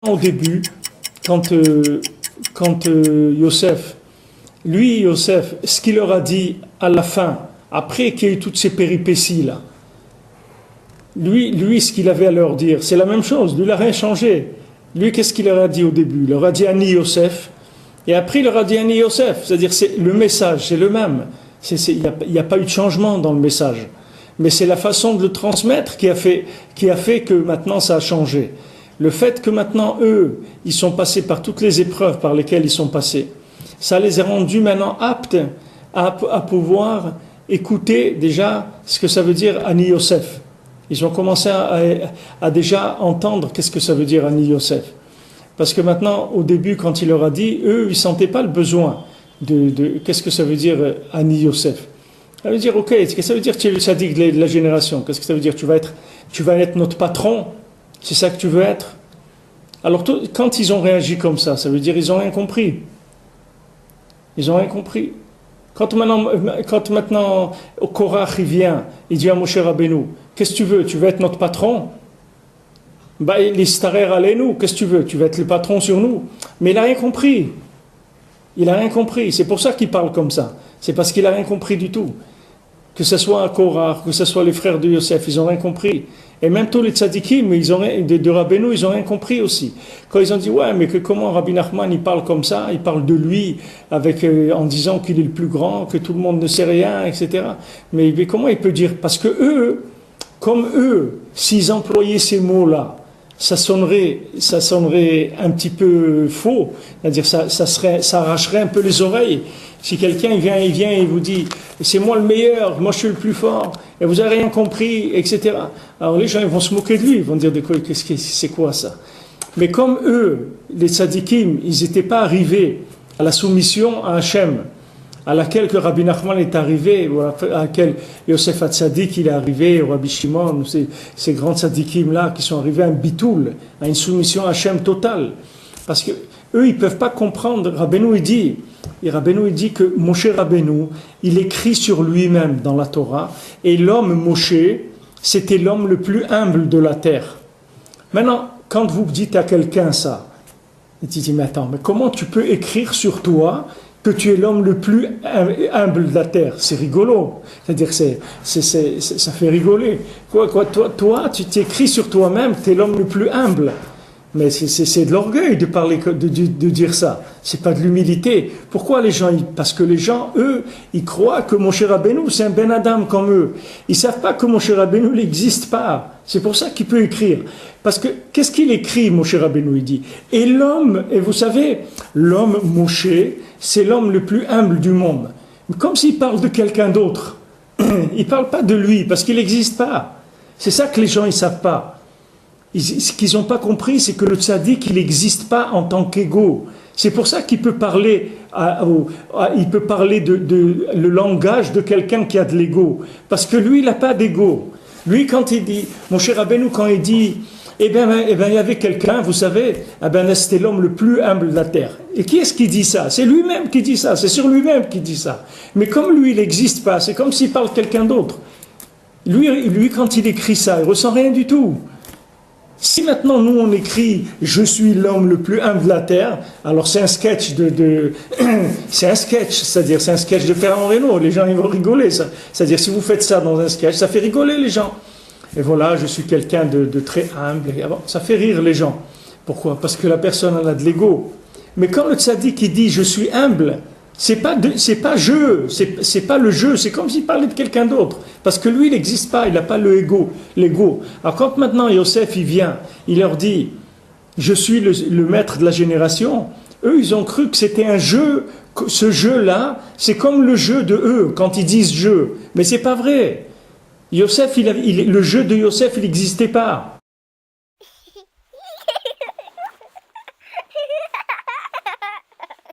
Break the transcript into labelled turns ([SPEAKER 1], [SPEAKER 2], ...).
[SPEAKER 1] au début, quand Yosef, ce qu'il leur a dit à la fin, après qu'il y ait eu toutes ces péripéties-là, lui, ce qu'il avait à leur dire, c'est la même chose, lui, il n'a rien changé. Lui, qu'est-ce qu'il leur a dit au début? Il leur a dit Ani Yosef, et après il leur a dit Ani Yosef, c'est-à-dire c'est le message, c'est le même. Il n'y a pas eu de changement dans le message. Mais c'est la façon de le transmettre qui a fait que maintenant ça a changé. Le fait que maintenant, eux, ils sont passés par toutes les épreuves par lesquelles ils sont passés, ça les a rendus maintenant aptes à pouvoir écouter déjà ce que ça veut dire Ani Yosef. Ils ont commencé à déjà entendre qu'est-ce que ça veut dire Ani Yosef. Parce que maintenant, au début, quand il leur a dit, eux, ils ne sentaient pas le besoin de qu'est-ce que ça veut dire Ani Yosef. Ça veut dire, ok, qu'est-ce que ça veut dire tu es le sadique de la génération? Qu'est-ce que ça veut dire tu vas être notre patron? C'est ça que tu veux être? Alors, quand ils ont réagi comme ça veut dire qu'ils n'ont rien compris. Ils n'ont rien compris. Quand maintenant Korach il vient, il dit à Moshe Rabbeinu, qu'est-ce que tu veux? Tu veux être notre patron? Bah, l'istarer alenu, qu'est-ce que tu veux? Tu veux être le patron sur nous? Mais il n'a rien compris. Il n'a rien compris. C'est pour ça qu'il parle comme ça. C'est parce qu'il n'a rien compris du tout. Que ce soit Korach, que ce soit les frères de Yosef, ils n'ont rien compris. Et même tous les tzadikim de Rabbeinu, ils n'ont rien compris aussi. Quand ils ont dit, ouais, mais comment Rabbi Nachman, il parle comme ça, il parle de lui, en disant qu'il est le plus grand, que tout le monde ne sait rien, etc. Mais comment il peut dire? Parce que comme eux, s'ils employaient ces mots-là, ça sonnerait un petit peu faux, c'est-à-dire ça arracherait un peu les oreilles. Si quelqu'un il vient et vous dit c'est moi le meilleur, moi je suis le plus fort, et vous n'avez rien compris, etc. Alors les gens ils vont se moquer de lui, ils vont dire c'est quoi ça? Mais comme eux, les tzadikim, ils n'étaient pas arrivés à la soumission à Hachem, à laquelle que Rabbi Nachman est arrivé, ou à laquelle Yosef Hatzadik il est arrivé, ou Rabbi Shimon, ces grands tzadikim-là qui sont arrivés à un bitoul, à une soumission à Hachem totale. Parce que eux, ils ne peuvent pas comprendre. Rabbeinu, il dit que Moshe Rabbeinu, il écrit sur lui-même dans la Torah, et l'homme Moshe, c'était l'homme le plus humble de la terre. Maintenant, quand vous dites à quelqu'un ça, il dit, mais attends, mais comment tu peux écrire sur toi que tu es l'homme le plus humble de la terre? C'est rigolo. C'est-à-dire ça fait rigoler. Toi, tu t'écris sur toi-même, tu es l'homme le plus humble. Mais c'est de l'orgueil de parler, de dire ça. C'est pas de l'humilité. Pourquoi les gens? Parce que les gens, eux, ils croient que Moshe Rabbeinu, c'est un Ben Adam comme eux. Ils savent pas que Moshe Rabbeinu n'existe pas. C'est pour ça qu'il peut écrire. Parce que, qu'est-ce qu'il écrit, Moshe Rabbeinu? Il dit, et l'homme, et vous savez, l'homme Moshe, c'est l'homme le plus humble du monde. Comme s'il parle de quelqu'un d'autre. Il parle pas de lui, parce qu'il n'existe pas. C'est ça que les gens, ils savent pas. Ce qu'ils n'ont pas compris, c'est que le tzaddik, il n'existe pas en tant qu'ego. C'est pour ça qu'il peut parler, le langage de quelqu'un qui a de l'ego. Parce que lui, il n'a pas d'ego. Lui, quand il dit, mon cher Rabbeinu, quand il dit, eh bien, il y avait quelqu'un, vous savez, c'était l'homme le plus humble de la terre. Et qui est-ce qui dit ça? C'est lui-même qui dit ça. C'est sur lui-même qui dit ça. Mais comme lui, il n'existe pas, c'est comme s'il parle de quelqu'un d'autre. Lui, quand il écrit ça, il ne ressent rien du tout. Si maintenant nous on écrit « Je suis l'homme le plus humble de la terre », alors c'est un sketch c'est un sketch, c'est-à-dire c'est un sketch de Fernand Reynaud, les gens ils vont rigoler. C'est-à-dire si vous faites ça dans un sketch, ça fait rigoler les gens. Et voilà, je suis quelqu'un de très humble, et ça fait rire les gens. Pourquoi? Parce que la personne elle a de l'ego. Mais quand le tzaddik il dit « Je suis humble », c'est pas jeu, c'est pas le jeu, c'est comme s'il parlait de quelqu'un d'autre. Parce que lui, il n'existe pas, il n'a pas l'ego. Alors quand maintenant Yosef, il vient, il leur dit, je suis le maître de la génération, eux, ils ont cru que c'était un jeu, ce jeu-là, c'est comme le jeu de eux, quand ils disent jeu. Mais c'est pas vrai. Yosef, le jeu de Yosef, il n'existait pas.